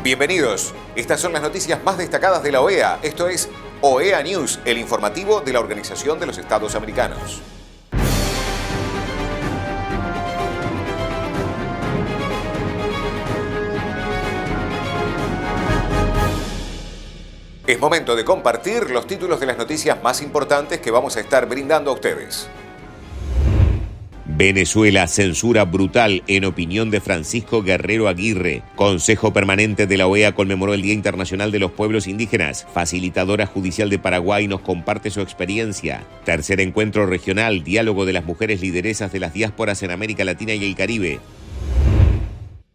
Bienvenidos. Estas son las noticias más destacadas de la OEA. Esto es OEA News, el informativo de la Organización de los Estados Americanos. Es momento de compartir los títulos de las noticias más importantes que vamos a estar brindando a ustedes. Venezuela, censura brutal en opinión de Francisco Guerrero Aguirre. Consejo Permanente de la OEA conmemoró el Día Internacional de los Pueblos Indígenas. Facilitadora Judicial de Paraguay nos comparte su experiencia. Tercer encuentro regional, diálogo de las mujeres lideresas de las diásporas en América Latina y el Caribe.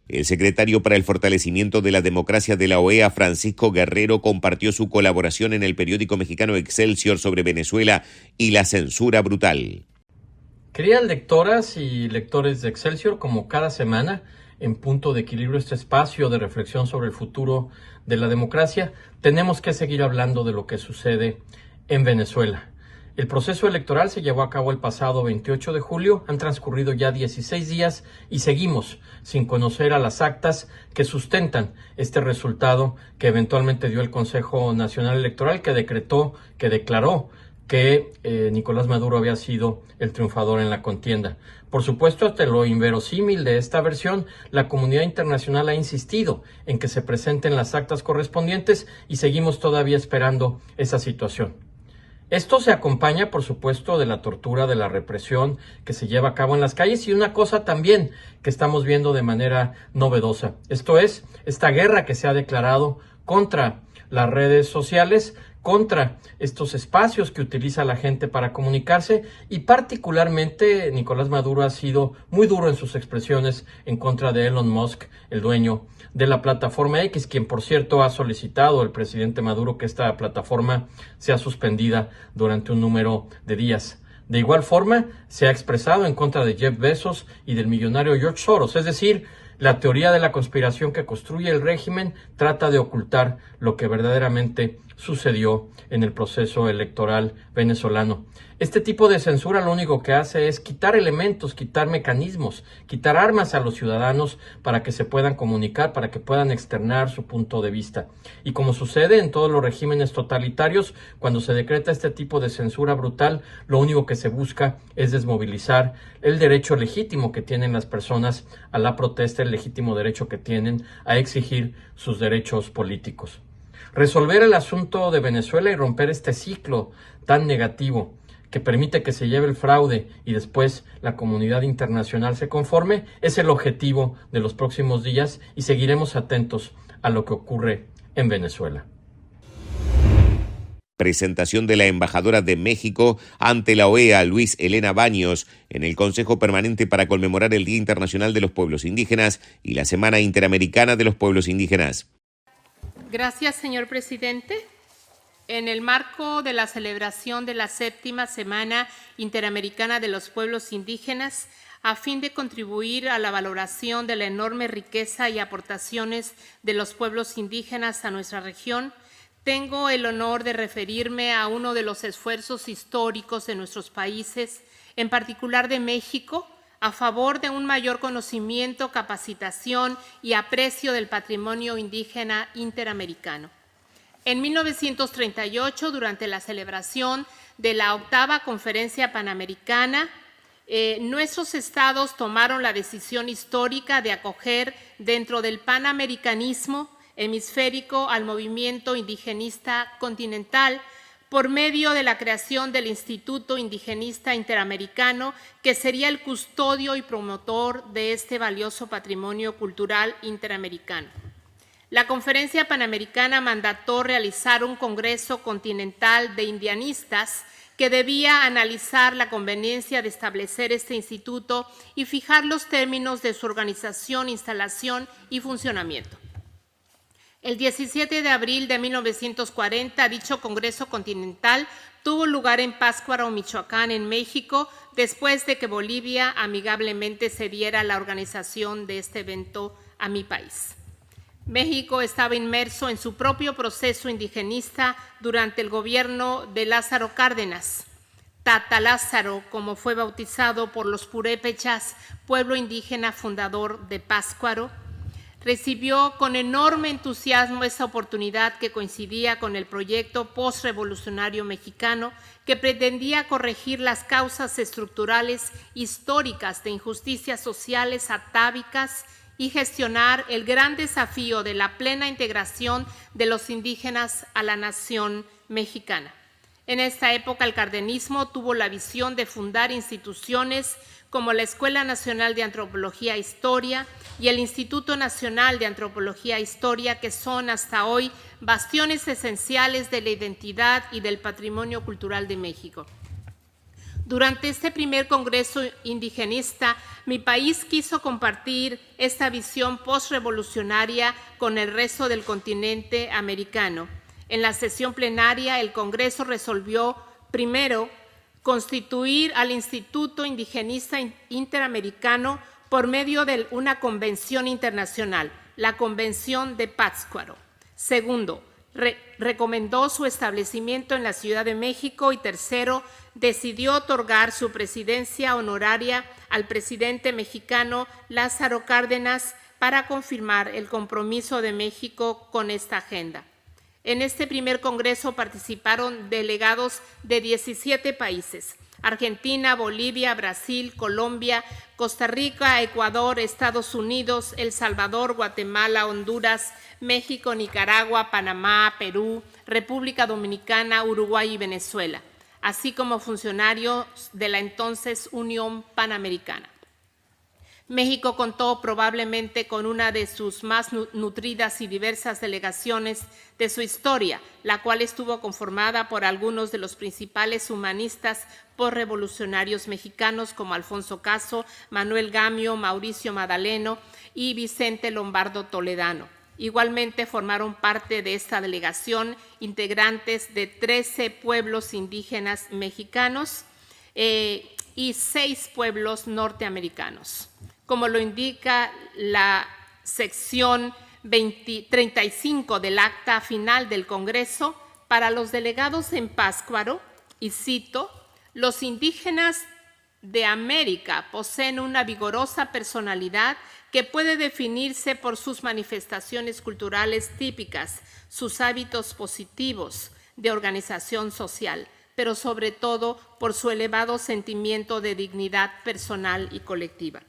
El secretario para el fortalecimiento de la democracia de la OEA, Francisco Guerrero, compartió su colaboración en el periódico mexicano Excelsior sobre Venezuela y la censura brutal. Queridas lectoras y lectores de Excelsior, como cada semana, en Punto de Equilibrio, este espacio de reflexión sobre el futuro de la democracia, tenemos que seguir hablando de lo que sucede en Venezuela. El proceso electoral se llevó a cabo el pasado 28 de julio, han transcurrido ya 16 días y seguimos sin conocer a las actas que sustentan este resultado que eventualmente dio el Consejo Nacional Electoral, que declaró que Nicolás Maduro había sido el triunfador en la contienda. Por supuesto, ante lo inverosímil de esta versión, la comunidad internacional ha insistido en que se presenten las actas correspondientes y seguimos todavía esperando esa situación. Esto se acompaña, por supuesto, de la tortura, de la represión que se lleva a cabo en las calles y una cosa también que estamos viendo de manera novedosa. Esto es, esta guerra que se ha declarado contra las redes sociales, contra estos espacios que utiliza la gente para comunicarse y particularmente Nicolás Maduro ha sido muy duro en sus expresiones en contra de Elon Musk, el dueño de la plataforma X, quien por cierto ha solicitado al presidente Maduro que esta plataforma sea suspendida durante un número de días. De igual forma, se ha expresado en contra de Jeff Bezos y del millonario George Soros, es decir, la teoría de la conspiración que construye el régimen trata de ocultar lo que verdaderamente sucedió en el proceso electoral venezolano. Este tipo de censura lo único que hace es quitar elementos, quitar mecanismos, quitar armas a los ciudadanos para que se puedan comunicar, para que puedan externar su punto de vista. Y como sucede en todos los regímenes totalitarios, cuando se decreta este tipo de censura brutal, lo único que se busca es desmovilizar el derecho legítimo que tienen las personas a la protesta, el legítimo derecho que tienen a exigir sus derechos políticos. Resolver el asunto de Venezuela y romper este ciclo tan negativo que permite que se lleve el fraude y después la comunidad internacional se conforme, es el objetivo de los próximos días y seguiremos atentos a lo que ocurre en Venezuela. Presentación de la embajadora de México ante la OEA, Luis Elena Baños, en el Consejo Permanente para conmemorar el Día Internacional de los Pueblos Indígenas y la Semana Interamericana de los Pueblos Indígenas. Gracias, señor presidente. En el marco de la celebración de la 7ª Semana Interamericana de los Pueblos Indígenas, a fin de contribuir a la valoración de la enorme riqueza y aportaciones de los pueblos indígenas a nuestra región, tengo el honor de referirme a uno de los esfuerzos históricos de nuestros países, en particular de México, a favor de un mayor conocimiento, capacitación y aprecio del patrimonio indígena interamericano. En 1938, durante la celebración de la 8ª Conferencia Panamericana, nuestros estados tomaron la decisión histórica de acoger dentro del panamericanismo hemisférico al movimiento indigenista continental por medio de la creación del Instituto Indigenista Interamericano, que sería el custodio y promotor de este valioso patrimonio cultural interamericano. La Conferencia Panamericana mandató realizar un Congreso Continental de Indianistas que debía analizar la conveniencia de establecer este instituto y fijar los términos de su organización, instalación y funcionamiento. El 17 de abril de 1940, dicho Congreso Continental tuvo lugar en Pátzcuaro, Michoacán, en México, después de que Bolivia amigablemente cediera la organización de este evento a mi país. México estaba inmerso en su propio proceso indigenista durante el gobierno de Lázaro Cárdenas. Tata Lázaro, como fue bautizado por los purépechas, pueblo indígena fundador de Pátzcuaro, Recibió con enorme entusiasmo esa oportunidad que coincidía con el proyecto postrevolucionario mexicano que pretendía corregir las causas estructurales históricas de injusticias sociales atávicas y gestionar el gran desafío de la plena integración de los indígenas a la nación mexicana. En esta época, el cardenismo tuvo la visión de fundar instituciones como la Escuela Nacional de Antropología e Historia y el Instituto Nacional de Antropología e Historia, que son hasta hoy bastiones esenciales de la identidad y del patrimonio cultural de México. Durante este primer Congreso Indigenista, mi país quiso compartir esta visión postrevolucionaria con el resto del continente americano. En la sesión plenaria, el Congreso resolvió, primero, constituir al Instituto Indigenista Interamericano por medio de una convención internacional, la Convención de Pátzcuaro. Segundo, recomendó su establecimiento en la Ciudad de México y tercero, decidió otorgar su presidencia honoraria al presidente mexicano Lázaro Cárdenas para confirmar el compromiso de México con esta agenda. En este primer congreso participaron delegados de 17 países: Argentina, Bolivia, Brasil, Colombia, Costa Rica, Ecuador, Estados Unidos, El Salvador, Guatemala, Honduras, México, Nicaragua, Panamá, Perú, República Dominicana, Uruguay y Venezuela, así como funcionarios de la entonces Unión Panamericana. México contó probablemente con una de sus más nutridas y diversas delegaciones de su historia, la cual estuvo conformada por algunos de los principales humanistas postrevolucionarios mexicanos como Alfonso Caso, Manuel Gamio, Mauricio Madaleno y Vicente Lombardo Toledano. Igualmente formaron parte de esta delegación integrantes de 13 pueblos indígenas mexicanos y 6 pueblos norteamericanos. Como lo indica la sección 35 del acta final del Congreso, para los delegados en Pátzcuaro, y cito, los indígenas de América poseen una vigorosa personalidad que puede definirse por sus manifestaciones culturales típicas, sus hábitos positivos de organización social, pero sobre todo por su elevado sentimiento de dignidad personal y colectiva.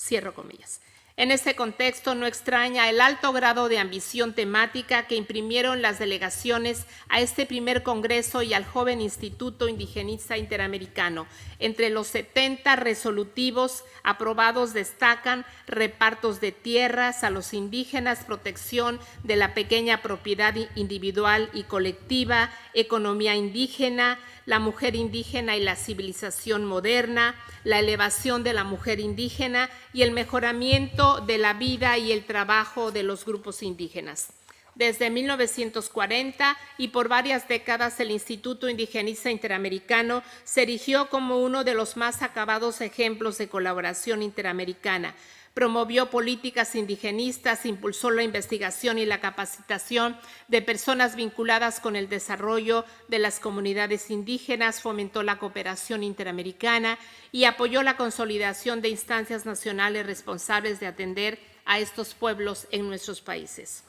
Cierro comillas. En este contexto no extraña el alto grado de ambición temática que imprimieron las delegaciones a este primer congreso y al joven Instituto Indigenista Interamericano. Entre los 70 resolutivos aprobados destacan repartos de tierras a los indígenas, protección de la pequeña propiedad individual y colectiva, economía indígena, la mujer indígena y la civilización moderna, la elevación de la mujer indígena y el mejoramiento de la vida y el trabajo de los grupos indígenas. Desde 1940 y por varias décadas, el Instituto Indigenista Interamericano se erigió como uno de los más acabados ejemplos de colaboración interamericana. Promovió políticas indigenistas, impulsó la investigación y la capacitación de personas vinculadas con el desarrollo de las comunidades indígenas, fomentó la cooperación interamericana y apoyó la consolidación de instancias nacionales responsables de atender a estos pueblos en nuestros países.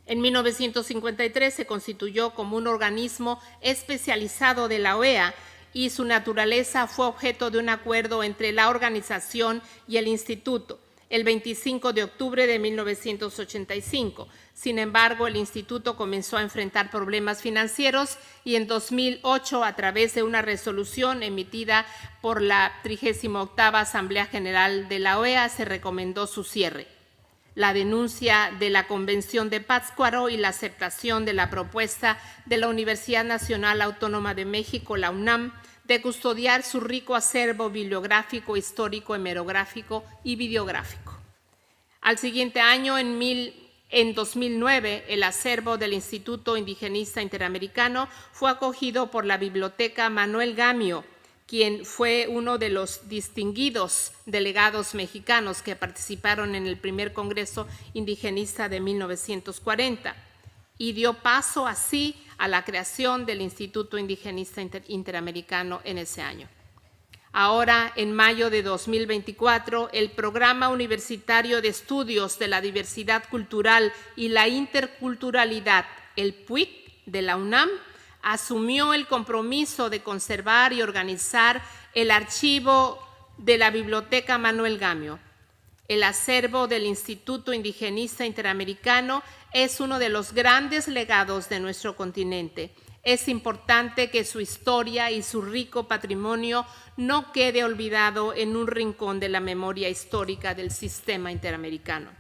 En 1953 se constituyó como un organismo especializado de la OEA y su naturaleza fue objeto de un acuerdo entre la organización y el instituto el 25 de octubre de 1985. Sin embargo, el instituto comenzó a enfrentar problemas financieros y en 2008, a través de una resolución emitida por la 38ª Asamblea General de la OEA, se recomendó su cierre. La denuncia de la Convención de Pátzcuaro y la aceptación de la propuesta de la Universidad Nacional Autónoma de México, la UNAM, de custodiar su rico acervo bibliográfico, histórico, hemerográfico y videográfico. Al siguiente año, en 2009, el acervo del Instituto Indigenista Interamericano fue acogido por la Biblioteca Manuel Gamio, quien fue uno de los distinguidos delegados mexicanos que participaron en el primer Congreso Indigenista de 1940, y dio paso así a la creación del Instituto Indigenista Interamericano en ese año. Ahora, en mayo de 2024, el Programa Universitario de Estudios de la Diversidad Cultural y la Interculturalidad, el PUIC de la UNAM, asumió el compromiso de conservar y organizar el archivo de la Biblioteca Manuel Gamio. El acervo del Instituto Indigenista Interamericano es uno de los grandes legados de nuestro continente. Es importante que su historia y su rico patrimonio no quede olvidado en un rincón de la memoria histórica del sistema interamericano.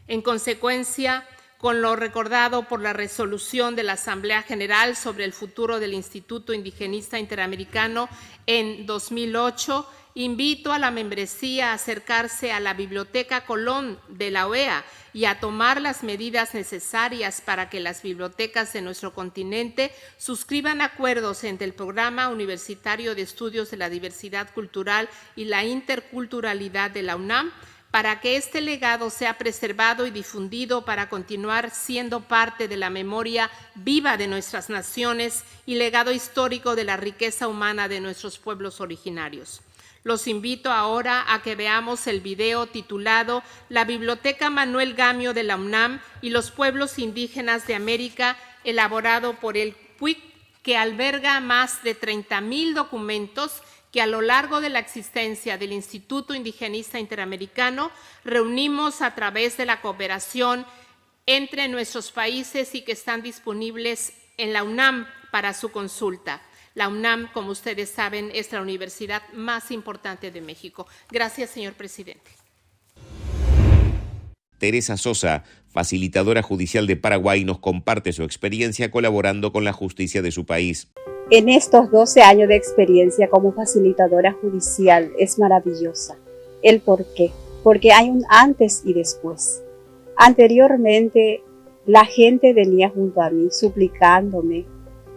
En consecuencia, con lo recordado por la resolución de la Asamblea General sobre el futuro del Instituto Indigenista Interamericano en 2008, invito a la membresía a acercarse a la Biblioteca Colón de la OEA y a tomar las medidas necesarias para que las bibliotecas de nuestro continente suscriban acuerdos entre el Programa Universitario de Estudios de la Diversidad Cultural y la Interculturalidad de la UNAM, para que este legado sea preservado y difundido para continuar siendo parte de la memoria viva de nuestras naciones y legado histórico de la riqueza humana de nuestros pueblos originarios. Los invito ahora a que veamos el video titulado La Biblioteca Manuel Gamio de la UNAM y los pueblos indígenas de América, elaborado por el PUIC, que alberga más de 30,000 documentos que a lo largo de la existencia del Instituto Indigenista Interamericano reunimos a través de la cooperación entre nuestros países y que están disponibles en la UNAM para su consulta. La UNAM, como ustedes saben, es la universidad más importante de México. Gracias, señor presidente. Teresa Sosa, facilitadora judicial de Paraguay, nos comparte su experiencia colaborando con la justicia de su país. En estos 12 años de experiencia como facilitadora judicial es maravillosa. ¿El por qué? Porque hay un antes y después. Anteriormente, la gente venía junto a mí suplicándome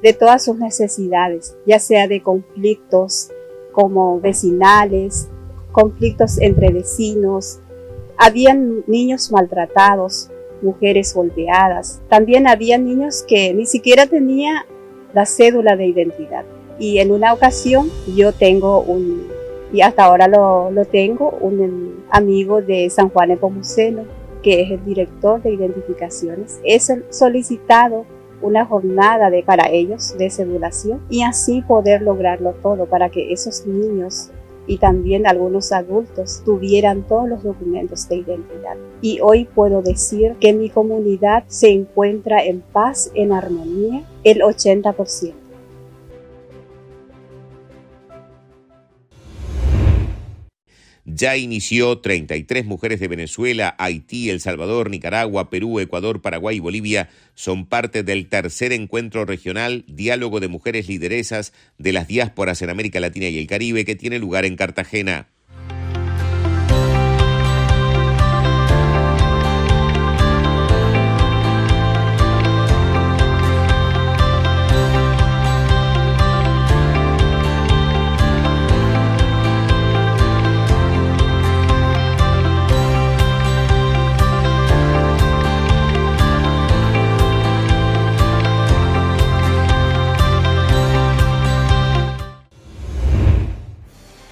de todas sus necesidades, ya sea de conflictos como vecinales, conflictos entre vecinos. Habían niños maltratados, mujeres golpeadas. También había niños que ni siquiera tenían la cédula de identidad. Y en una ocasión yo tengo y hasta ahora lo tengo, un amigo de San Juan Nepomuceno, que es el director de identificaciones. Es solicitado una jornada para ellos de cedulación y así poder lograrlo todo para que esos niños y también algunos adultos tuvieran todos los documentos de identidad. Y hoy puedo decir que mi comunidad se encuentra en paz, en armonía, el 80%. Ya inició 33 mujeres de Venezuela, Haití, El Salvador, Nicaragua, Perú, Ecuador, Paraguay y Bolivia son parte del tercer encuentro regional Diálogo de Mujeres Lideresas de las Diásporas en América Latina y el Caribe, que tiene lugar en Cartagena.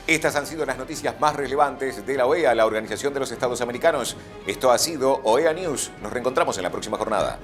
Estas han sido las noticias más relevantes de la OEA, la Organización de los Estados Americanos. Esto ha sido OEA News. Nos reencontramos en la próxima jornada.